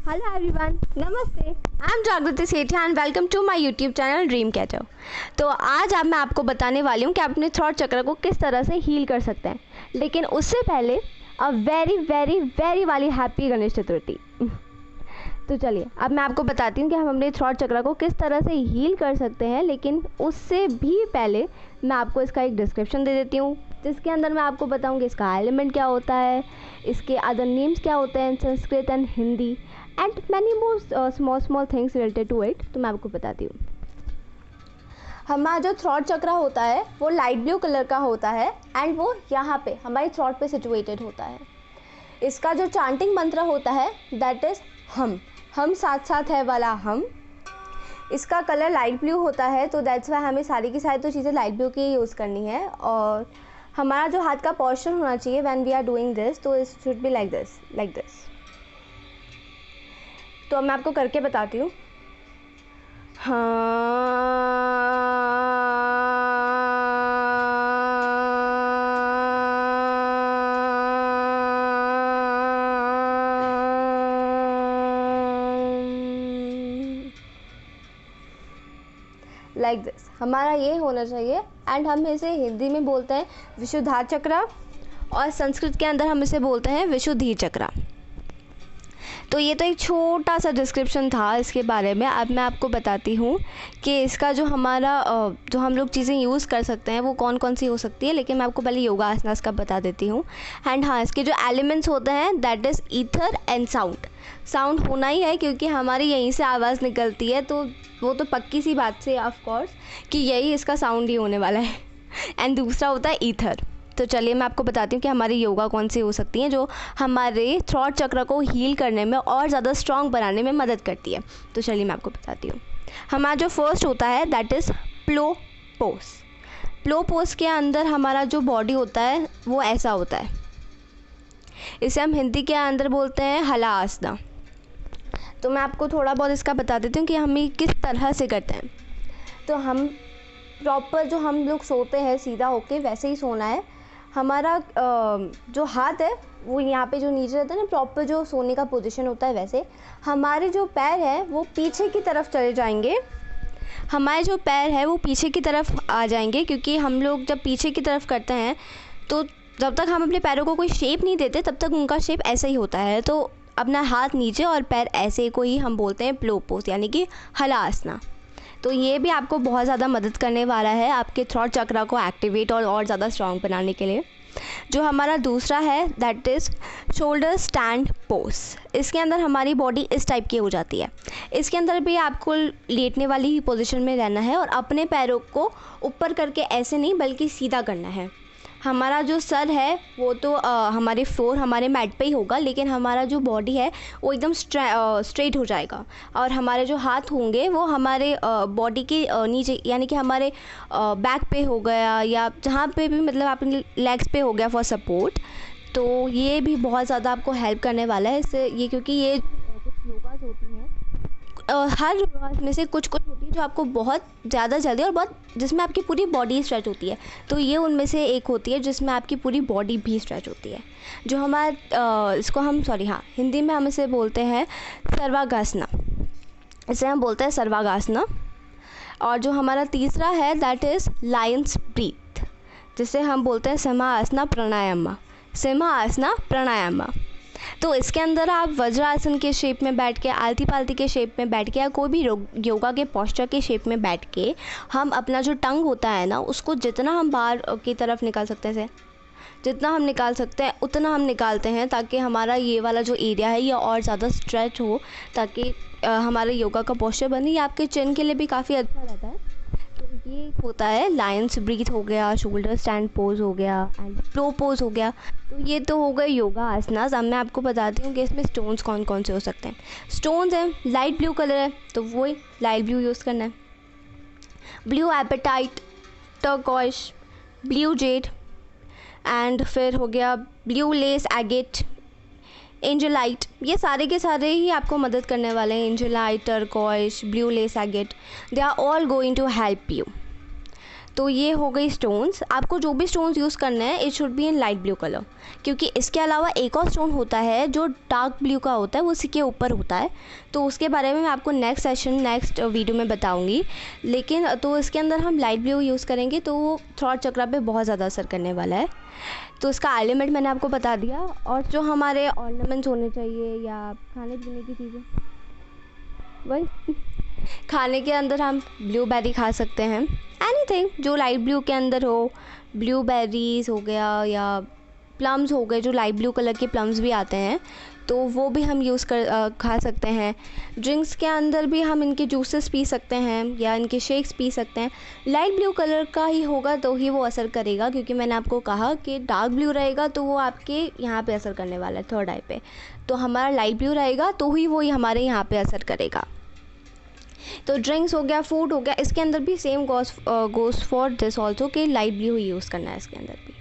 Hello everyone, नमस्ते। I am Jagriti Sethia and welcome to my YouTube channel dream catcher. तो आज मैं आपको बताने वाली हूँ कि आप अपने थ्रॉट चक्र को किस तरह से हील कर सकते हैं। लेकिन उससे पहले अ वेरी वेरी वेरी वाली हैप्पी गणेश चतुर्थी। तो चलिए अब मैं आपको बताती हूँ कि हम अपने थ्रॉट चक्र को किस तरह से हील कर सकते हैं। लेकिन उससे भी पहले मैं आपको इसका एक डिस्क्रिप्शन दे देती हूँ, जिसके अंदर मैं आपको बताऊँगी इसका एलिमेंट क्या होता है, इसके अदर नेम्स क्या होते हैं in Sanskrit and Hindi, and many more small things related to it. तो मैं आपको बताती हूँ। हमारा जो थ्रॉट चक्र होता है वो लाइट ब्लू कलर का होता है एंड वो यहाँ पे हमारी थ्रॉट पे सिचुएटेड होता है। इसका जो चांटिंग मंत्र होता है दैट इज़ हम साथ साथ है वाला हम। इसका कलर लाइट ब्लू होता है, तो दैट्स वाई हमें सारी की सारी तो चीज़ें लाइट ब्लू की यूज़ करनी है। और हमारा जो हाथ का पोस्चर होना चाहिए when we are doing this, तो it should be like this. तो अब मैं आपको करके बताती हूँ। लाइक दिस हमारा ये होना चाहिए। एंड हम इसे हिंदी में बोलते हैं विशुद्धार चक्र और संस्कृत के अंदर हम इसे बोलते हैं विशुद्धि चक्र। तो ये तो एक छोटा सा डिस्क्रिप्शन था इसके बारे में। अब मैं आपको बताती हूँ कि इसका जो हमारा जो हम लोग चीज़ें यूज़ कर सकते हैं वो कौन कौन सी हो सकती है। लेकिन मैं आपको पहले योगा आसनास का बता देती हूँ। एंड हाँ, इसके जो एलिमेंट्स होते हैं that is ether and sound होना ही है, क्योंकि हमारी यहीं से आवाज़ निकलती है। तो वो तो पक्की सी बात से ऑफ कोर्स कि यही इसका साउंड ही होने वाला है। एंड दूसरा होता है ईथर। तो चलिए मैं आपको बताती हूँ कि हमारी योगा कौन सी हो सकती हैं जो हमारे थ्रॉट चक्र को हील करने में और ज़्यादा स्ट्रॉन्ग बनाने में मदद करती है। तो चलिए मैं आपको बताती हूँ। हमारा जो फर्स्ट होता है दैट इज़ प्लो पोज के अंदर हमारा जो बॉडी होता है वो ऐसा होता है। इसे हम हिंदी के अंदर बोलते हैं हला आसना। तो मैं आपको थोड़ा बहुत इसका बता देती हूँ कि हम ये किस तरह से करते हैं। तो हम प्रॉपर जो हम लोग सोते हैं सीधा होके वैसे ही सोना है। हमारा जो हाथ है वो यहाँ पे जो नीचे रहता है ना, प्रॉपर जो सोने का पोजीशन होता है वैसे। हमारे जो पैर है वो पीछे की तरफ चले जाएंगे। हमारे जो पैर है वो पीछे की तरफ आ जाएंगे, क्योंकि हम लोग जब पीछे की तरफ करते हैं तो जब तक हम अपने पैरों को कोई शेप नहीं देते तब तक उनका शेप ऐसा ही होता है। तो अपना हाथ नीचे और पैर ऐसे को ही हम बोलते हैं प्लो पोज, यानी कि हला आसना। तो ये भी आपको बहुत ज़्यादा मदद करने वाला है आपके थ्रॉट चक्र को एक्टिवेट और ज़्यादा स्ट्रॉन्ग बनाने के लिए। जो हमारा दूसरा है that is shoulder stand pose. इसके अंदर हमारी बॉडी इस टाइप की हो जाती है। इसके अंदर भी आपको लेटने वाली ही पोजीशन में रहना है और अपने पैरों को ऊपर करके ऐसे नहीं बल्कि सीधा करना है। हमारा जो सर है वो तो हमारे फ्लोर हमारे मैट पे ही होगा, लेकिन हमारा जो बॉडी है वो एकदम स्ट्रेट हो जाएगा। और हमारे जो हाथ होंगे वो हमारे बॉडी के नीचे, यानी कि हमारे बैक पे हो गया या जहाँ पे भी मतलब अपने लेग्स पे हो गया फॉर सपोर्ट। तो ये भी बहुत ज़्यादा आपको हेल्प करने वाला है इससे, ये क्योंकि ये कुछ योगास होती हैं हर योगास में से कुछ होती है जो आपको बहुत ज़्यादा जल्दी और बहुत जिसमें आपकी पूरी बॉडी स्ट्रेच होती है। तो ये उनमें से एक होती है जिसमें आपकी पूरी बॉडी भी स्ट्रेच होती है। जो हमारा इसको हम हिंदी में हम इसे बोलते हैं सर्वांगासना। इसे हम बोलते हैं सर्वांगासना। और जो हमारा तीसरा है दैट इज़ लायंस ब्रीथ, जिसे हम बोलते हैं सिंहासना प्राणायाम। तो इसके अंदर आप वज्रासन के शेप में बैठ के, आलती पालती के शेप में बैठ के या कोई भी योगा के पोस्चर के शेप में बैठ के हम अपना जो टंग होता है ना उसको जितना हम बाहर की तरफ निकाल सकते हैं, जितना हम निकाल सकते हैं उतना हम निकालते हैं, ताकि हमारा ये वाला जो एरिया है ये और ज़्यादा स्ट्रेच हो, ताकि हमारे योगा का पोस्चर बने। ये आपके चिन के लिए भी काफ़ी अच्छा रहता है। तो ये होता है लायंस ब्रीथ हो गया, शोल्डर स्टैंड पोज हो गया एंड फ्लो पोज हो गया। तो ये तो हो गए योगा आसनास। अब मैं आपको बताती हूँ कि इसमें स्टोन्स कौन कौन से हो सकते हैं। स्टोन्स हैं, लाइट ब्लू कलर है तो वही लाइट ब्लू यूज़ करना है। Blue apatite, turquoise, blue jade and फिर हो गया ब्लू लेस एगेट, एंजेलाइट। ये सारे के सारे ही आपको मदद करने वाले हैं। Angelite, turquoise, blue lace agate, they are all going to help you. तो ये हो गई स्टोन्स। आपको जो भी स्टोन्स यूज़ करना है it should be in light blue colour, क्योंकि इसके अलावा एक और स्टोन होता है जो डार्क ब्लू का होता है, वो इसी के ऊपर होता है। तो उसके बारे में मैं आपको नेक्स्ट सेशन नेक्स्ट वीडियो में बताऊंगी। लेकिन तो इसके अंदर हम लाइट ब्लू यूज़ करेंगे तो वो थ्रॉट चक्रा पे बहुत ज़्यादा असर करने वाला है। तो इसका एलिमेंट मैंने आपको बता दिया। और जो हमारे ऑर्नामेंट्स होने चाहिए या खाने पीने की चीज़ें, वही खाने के अंदर हम ब्लूबेरी खा सकते हैं, एनीथिंग जो लाइट ब्लू के अंदर हो। ब्लूबेरीज हो गया या प्लम्स हो गए, जो लाइट ब्लू कलर के प्लम्स भी आते हैं, तो वो भी हम खा सकते हैं। ड्रिंक्स के अंदर भी हम इनके जूसेस पी सकते हैं या इनके शेक्स पी सकते हैं। लाइट ब्लू कलर का ही होगा तो ही वो असर करेगा, क्योंकि मैंने आपको कहा कि डार्क ब्लू रहेगा तो वो आपके यहाँ पे असर करने वाला है, थर्ड आई पे। तो हमारा लाइट ब्लू रहेगा तो ही वो हमारे यहाँ पे असर करेगा। तो ड्रिंक्स हो गया, फूड हो गया, इसके अंदर भी same goes for this also कि लाइट ब्लू ही यूज़ करना है इसके अंदर भी।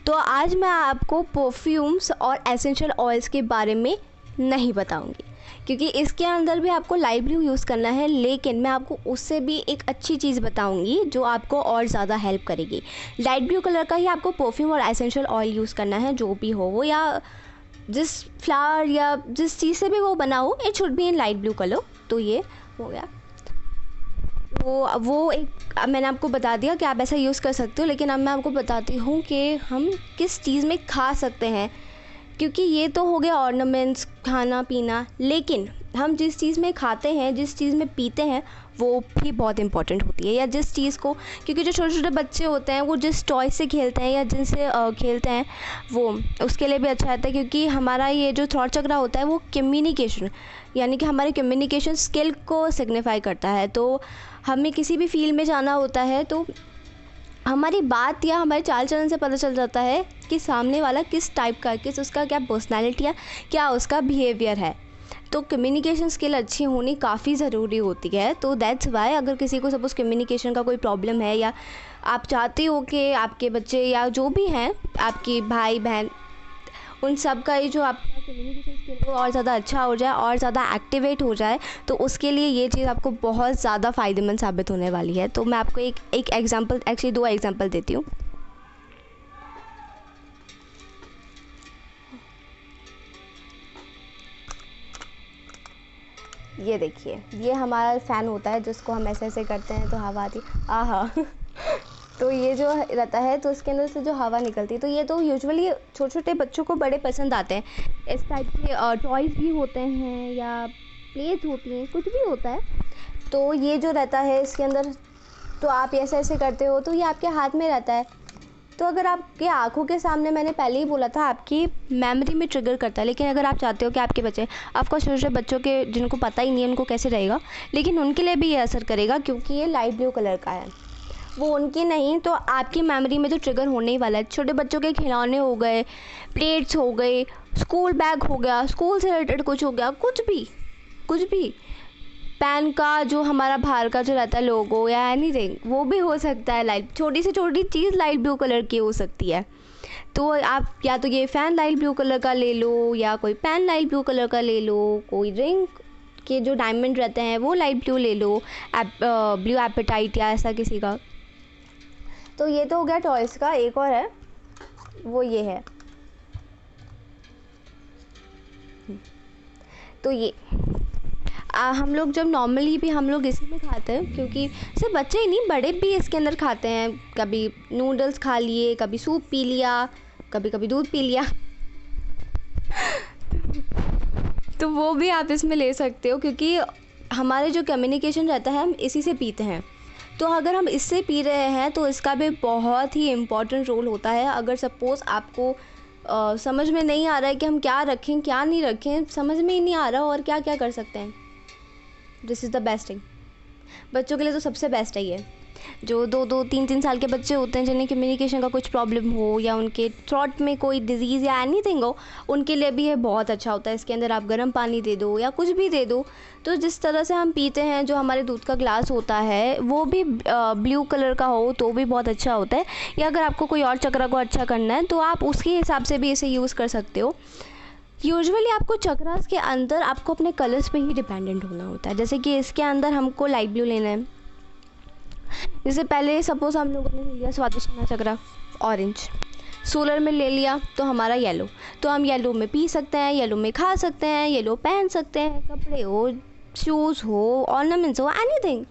तो आज मैं आपको परफ्यूम्स और एसेंशियल ऑयल्स के बारे में नहीं बताऊंगी, क्योंकि इसके अंदर भी आपको लाइट ब्लू यूज़ करना है, लेकिन मैं आपको उससे भी एक अच्छी चीज़ बताऊंगी जो आपको और ज़्यादा हेल्प करेगी। लाइट ब्लू कलर का ही आपको परफ्यूम और एसेंशियल ऑयल यूज़ करना है, जो भी हो वो, या जिस फ्लावर या जिस चीज़ से भी वो बना हो, it should be in light blue colour. तो ये हो गया। वो एक मैंने आपको बता दिया कि आप ऐसा यूज़ कर सकते हो, लेकिन अब मैं आपको बताती हूँ कि हम किस चीज़ में खा सकते हैं, क्योंकि ये तो हो गया ऑर्नामेंट्स, खाना पीना, लेकिन हम जिस चीज़ में खाते हैं, जिस चीज़ में पीते हैं, वो भी बहुत इंपॉर्टेंट होती है। या जिस चीज़ को, क्योंकि जो छोटे छोटे बच्चे होते हैं वो जिस टॉय से खेलते हैं या जिनसे खेलते हैं, वो उसके लिए भी अच्छा रहता है, क्योंकि हमारा ये जो थ्रॉट चक्रा होता है वो कम्युनिकेशन, यानी कि हमारे कम्युनिकेशन स्किल को सिग्निफाई करता है। तो हमें किसी भी फील्ड में जाना होता है तो हमारी बात या हमारे चाल चलन से पता चल जाता है कि सामने वाला किस टाइप का, किस उसका क्या पर्सनैलिटी है, क्या उसका बिहेवियर है। तो कम्युनिकेशन स्किल अच्छी होनी काफ़ी ज़रूरी होती है। तो दैट्स वाई अगर किसी को सपोज़ कम्युनिकेशन का कोई प्रॉब्लम है, या आप चाहते हो कि आपके बच्चे या जो भी हैं, आपके भाई बहन, उन सब का ही जो आपका कम्युनिकेशन स्किल हो और ज़्यादा अच्छा हो जाए और ज़्यादा एक्टिवेट हो जाए, तो उसके लिए ये चीज़ आपको बहुत ज़्यादा फ़ायदेमंद साबित होने वाली है। तो मैं आपको एक एग्जांपल, एक्चुअली 2 एग्जांपल देती हूँ। ये देखिए, ये हमारा फ़ैन होता है जिसको हम ऐसे ऐसे करते हैं तो हवा आती, आहा तो ये जो रहता है तो इसके अंदर से जो हवा निकलती है, तो ये तो यूजुअली छोटे छोटे बच्चों को बड़े पसंद आते हैं। इस टाइप के टॉयज़ भी होते हैं या प्लेट्स होती हैं, कुछ भी होता है। तो ये जो रहता है इसके अंदर, तो आप ऐसे ऐसे करते हो तो ये आपके हाथ में रहता है। तो अगर आपके आँखों के सामने, मैंने पहले ही बोला था, आपकी मेमोरी में ट्रिगर करता है। लेकिन अगर आप चाहते हो कि आपके बच्चे, ऑफकोर्स छोटे छोटे बच्चों के जिनको पता ही नहीं है उनको कैसे रहेगा, लेकिन उनके लिए भी ये असर करेगा, क्योंकि ये लाइट ब्लू कलर का है। वो उनकी नहीं तो आपकी मेमोरी में तो ट्रिगर होने ही वाला है। छोटे बच्चों के खिलौने हो गए, प्लेट्स हो गए, स्कूल बैग हो गया, स्कूल से रिलेटेड कुछ हो गया, कुछ भी, पैन का जो हमारा बाहर का जो रहता है लोगो या एनीथिंग, वो भी हो सकता है लाइट, छोटी से छोटी चीज़ लाइट ब्लू कलर की हो सकती है। तो आप या तो ये फ़ैन लाइट ब्लू कलर का ले लो, या कोई पेन लाइट ब्लू कलर का ले लो, कोई रिंग के जो डायमंड रहते हैं वो लाइट ब्लू ले लो, ब्लू एपेटाइट या ऐसा किसी का। तो ये तो हो गया टॉयज़ का। एक और है, वो ये है। तो ये हम लोग जब नॉर्मली भी हम लोग इसी में खाते हैं, क्योंकि सिर्फ बच्चे ही नहीं, बड़े भी इसके अंदर खाते हैं। कभी नूडल्स खा लिए, कभी सूप पी लिया, कभी कभी दूध पी लिया तो वो भी आप इसमें ले सकते हो, क्योंकि हमारे जो कम्युनिकेशन रहता है हम इसी से पीते हैं। तो अगर हम इससे पी रहे हैं तो इसका भी बहुत ही इम्पोर्टेंट रोल होता है। अगर सपोज़ आपको समझ में नहीं आ रहा है कि हम क्या रखें क्या नहीं रखें, समझ में ही नहीं आ रहा और क्या क्या कर सकते हैं, this is the best thing. बच्चों के लिए तो सबसे बेस्ट है ये। जो 2-3 साल के बच्चे होते हैं जिन्हें कम्युनिकेशन का कुछ प्रॉब्लम हो, या उनके थ्रॉट में कोई डिजीज़ या एनीथिंग हो, उनके लिए भी ये बहुत अच्छा होता है। इसके अंदर आप गर्म पानी दे दो या कुछ भी दे दो, तो जिस तरह से हम पीते हैं, जो हमारे दूध का ग्लास होता है वो भी ब्लू कलर का हो तो भी बहुत अच्छा होता है। या अगर आपको कोई और चक्रा को अच्छा करना है तो आप उसके हिसाब से भी इसे यूज़ कर सकते हो। यूजुअली आपको चक्रास के अंदर आपको अपने कलर्स पे ही डिपेंडेंट होना होता है। जैसे कि इसके अंदर हमको लाइट ब्लू लेना है, जैसे पहले सपोज हम लोगों ने ले लिया स्वादिष्ट चक्रा ऑरेंज, सोलर में ले लिया तो हमारा येलो, तो हम येलो में पी सकते हैं, येलो में खा सकते हैं, येलो पहन सकते हैं, कपड़े हो, शूज़ हो, ऑर्नामेंट्स हो, एनीथिंग,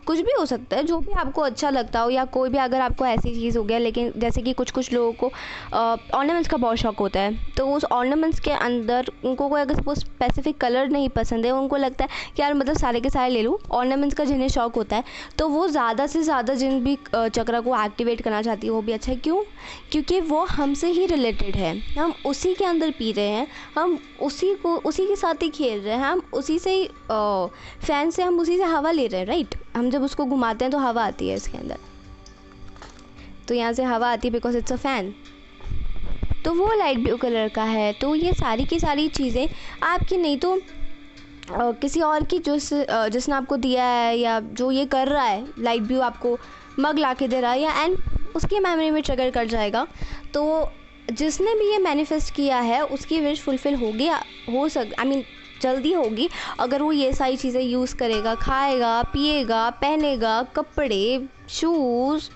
कुछ भी हो सकता है जो भी आपको अच्छा लगता हो, या कोई भी अगर आपको ऐसी चीज़ हो गया। लेकिन जैसे कि कुछ लोगों को ऑर्नामेंट्स का बहुत शौक होता है, तो उस ऑर्नामेंट्स के अंदर उनको कोई अगर सपोज स्पेसिफिक कलर नहीं पसंद है, उनको लगता है कि यार मतलब सारे के सारे ले लूँ। ऑर्नामेंट्स का जिन्हें शौक होता है तो वो ज़्यादा से ज़्यादा जिन भी चक्र को एक्टिवेट करना चाहती है वो भी अच्छा है। क्यों? क्योंकि वो हमसे ही रिलेटेड है, हम उसी के अंदर पी रहे हैं, हम उसी के साथ ही खेल रहे हैं, हम उसी से ही फैन से हम उसी से हवा ले रहे हैं, राइट। हम जब उसको घुमाते हैं तो हवा आती है इसके अंदर, तो यहाँ से हवा आती है बिकॉज इट्स अ फैन, तो वो लाइट ब्लू कलर का है। तो ये सारी की सारी चीज़ें आपकी नहीं तो किसी और की जिसने आपको दिया है, या जो ये कर रहा है लाइट ब्लू आपको मग ला के दे रहा है, या एंड उसकी मेमोरी में ट्रिगर कर जाएगा। तो जिसने भी ये मैनिफेस्ट किया है उसकी विश फुलफिल होगी, जल्दी होगी, अगर वो ये सारी चीज़ें यूज़ करेगा, खाएगा, पिएगा, पहनेगा, कपड़े, शूज़,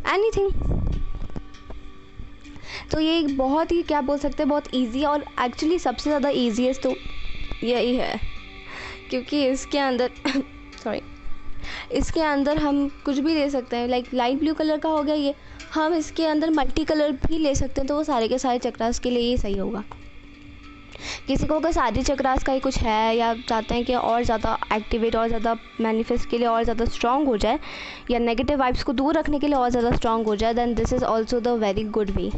एनीथिंग। तो ये एक बहुत ही क्या बोल सकते हैं, बहुत इजी, और एक्चुअली सबसे ज़्यादा ईजीएस्ट तो यही है, क्योंकि इसके अंदर सॉरी इसके अंदर हम कुछ भी ले सकते हैं। लाइक लाइट ब्लू कलर का हो गया ये, हम इसके अंदर मल्टी कलर भी ले सकते हैं, तो वो सारे के सारे चक्रास के लिए ये सही होगा। किसी को अगर सारे चक्रास का ही कुछ है, या चाहते हैं कि और ज़्यादा एक्टिवेट, और ज़्यादा मैनिफेस्ट के लिए और ज़्यादा स्ट्रॉन्ग हो जाए, या नेगेटिव वाइब्स को दूर रखने के लिए और ज़्यादा स्ट्रॉन्ग हो जाए, then this is also the very good way.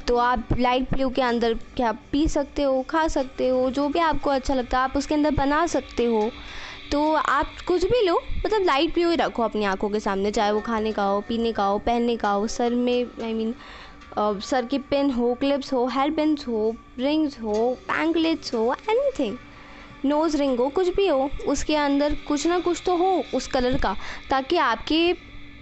तो आप लाइट ब्लू के अंदर क्या पी सकते हो, खा सकते हो, जो भी आपको अच्छा लगता है आप उसके अंदर बना सकते हो। तो आप कुछ भी लो, मतलब लाइट ब्लू ही रखो अपनी आंखों के सामने, चाहे वो खाने का हो, पीने का हो, पहनने का हो, सर में सर की पिन हो, क्लिप्स हो, हेयर पिन्स हो, रिंग्स हो, एंकलेट्स हो, एनीथिंग, नोज़ रिंग हो, कुछ भी हो, उसके अंदर कुछ ना कुछ तो हो उस कलर का, ताकि आपकी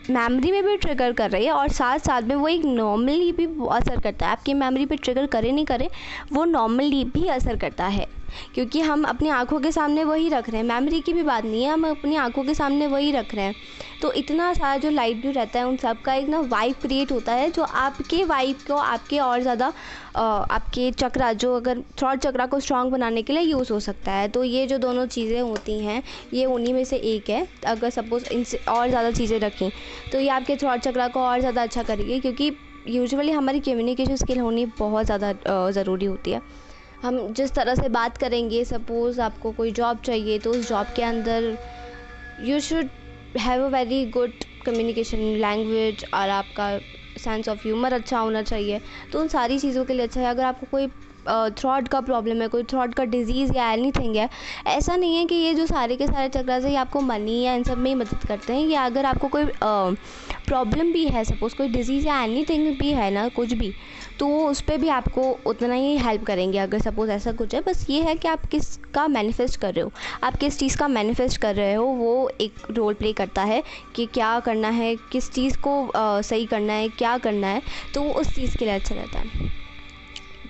मेमोरी में भी ट्रिगर कर रही है, और साथ साथ में वो एक नॉर्मली भी असर करता है। आपकी मेमोरी पे ट्रिगर करे नहीं करे, वो नॉर्मली भी असर करता है, क्योंकि हम अपनी आंखों के सामने वही रख रहे हैं। मेमोरी की भी बात नहीं है, हम अपनी आंखों के सामने वही रख रहे हैं। तो इतना सारा जो लाइट ब्लू रहता है उन सब का एक ना वाइब क्रिएट होता है, जो आपके वाइब को आपके और ज़्यादा आपके चक्रा, जो अगर थ्रॉट चक्रा को स्ट्रॉन्ग बनाने के लिए यूज़ हो सकता है। तो ये जो दोनों चीज़ें होती हैं ये उन्हीं में से एक है। अगर सपोज़ इनसे और ज़्यादा चीज़ें रखें तो ये आपके थ्रॉट चक्रा को और ज़्यादा अच्छा करेगी, क्योंकि यूजुअली हमारी कम्युनिकेशन स्किल होनी बहुत ज़्यादा ज़रूरी होती है। हम जिस तरह से बात करेंगे, सपोज़ आपको कोई जॉब चाहिए तो उस जॉब के अंदर you should have a very good communication language, और आपका सेंस ऑफ ह्यूमर अच्छा होना चाहिए। तो उन सारी चीज़ों के लिए अच्छा है। अगर आपको कोई थ्रॉट का प्रॉब्लम है, कोई थ्रॉट का डिजीज़ या एनीथिंग है, ऐसा नहीं है कि ये जो सारे के सारे चक्रास है ये आपको मनी या इन सब में ही मदद करते हैं। या अगर आपको कोई प्रॉब्लम भी है, सपोज़ कोई डिजीज़ या एनीथिंग भी है ना, कुछ भी, तो उस पर भी आपको उतना ही हेल्प करेंगे। अगर सपोज़ ऐसा कुछ है, बस ये है कि आप किसका मैनिफेस्ट कर रहे हो, आप किस चीज़ का मैनिफेस्ट कर रहे हो, वो एक रोल प्ले करता है कि क्या करना है, किस चीज़ को सही करना है, क्या करना है, तो वो उस चीज़ के लिए अच्छा रहता है।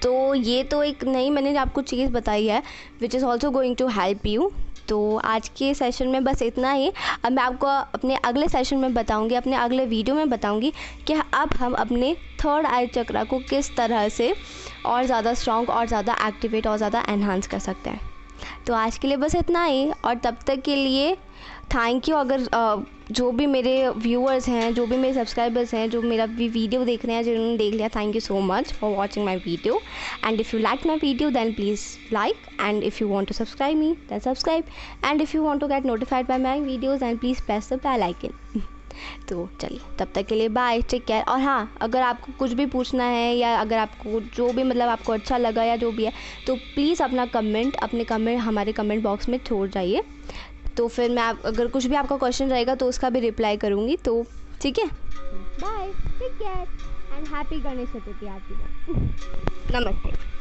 तो ये तो एक नई मैंने आपको चीज़ बताई है which is also going to help you. तो आज के सेशन में बस इतना ही। अब मैं आपको अपने अगले सेशन में बताऊंगी, अपने अगले वीडियो में बताऊंगी कि अब हम अपने थर्ड आई चक्रा को किस तरह से और ज़्यादा स्ट्रॉन्ग और ज़्यादा एक्टिवेट और ज़्यादा एनहांस कर सकते हैं। तो आज के लिए बस इतना ही, और तब तक के लिए थैंक यू। अगर जो भी मेरे व्यूअर्स हैं, जो भी मेरे सब्सक्राइबर्स हैं, जो मेरा भी वीडियो देख रहे हैं, जिन्होंने देख लिया, thank you so much for watching my video. And if you like my video then please like, and if you want to subscribe me then subscribe, and if you want to get notified by my videos then please press the bell icon. तो चलिए, तब तक के लिए bye, take care. और हाँ, अगर आपको कुछ भी पूछना है, या अगर आपको जो भी मतलब आपको अच्छा लगा या जो भी है, तो प्लीज़ अपने कमेंट हमारे कमेंट बॉक्स में छोड़ जाइए। तो फिर मैं अगर कुछ भी आपका क्वेश्चन रहेगा तो उसका भी रिप्लाई करूँगी। तो ठीक है, bye, take care and happy Ganesh Chaturthi. नमस्ते।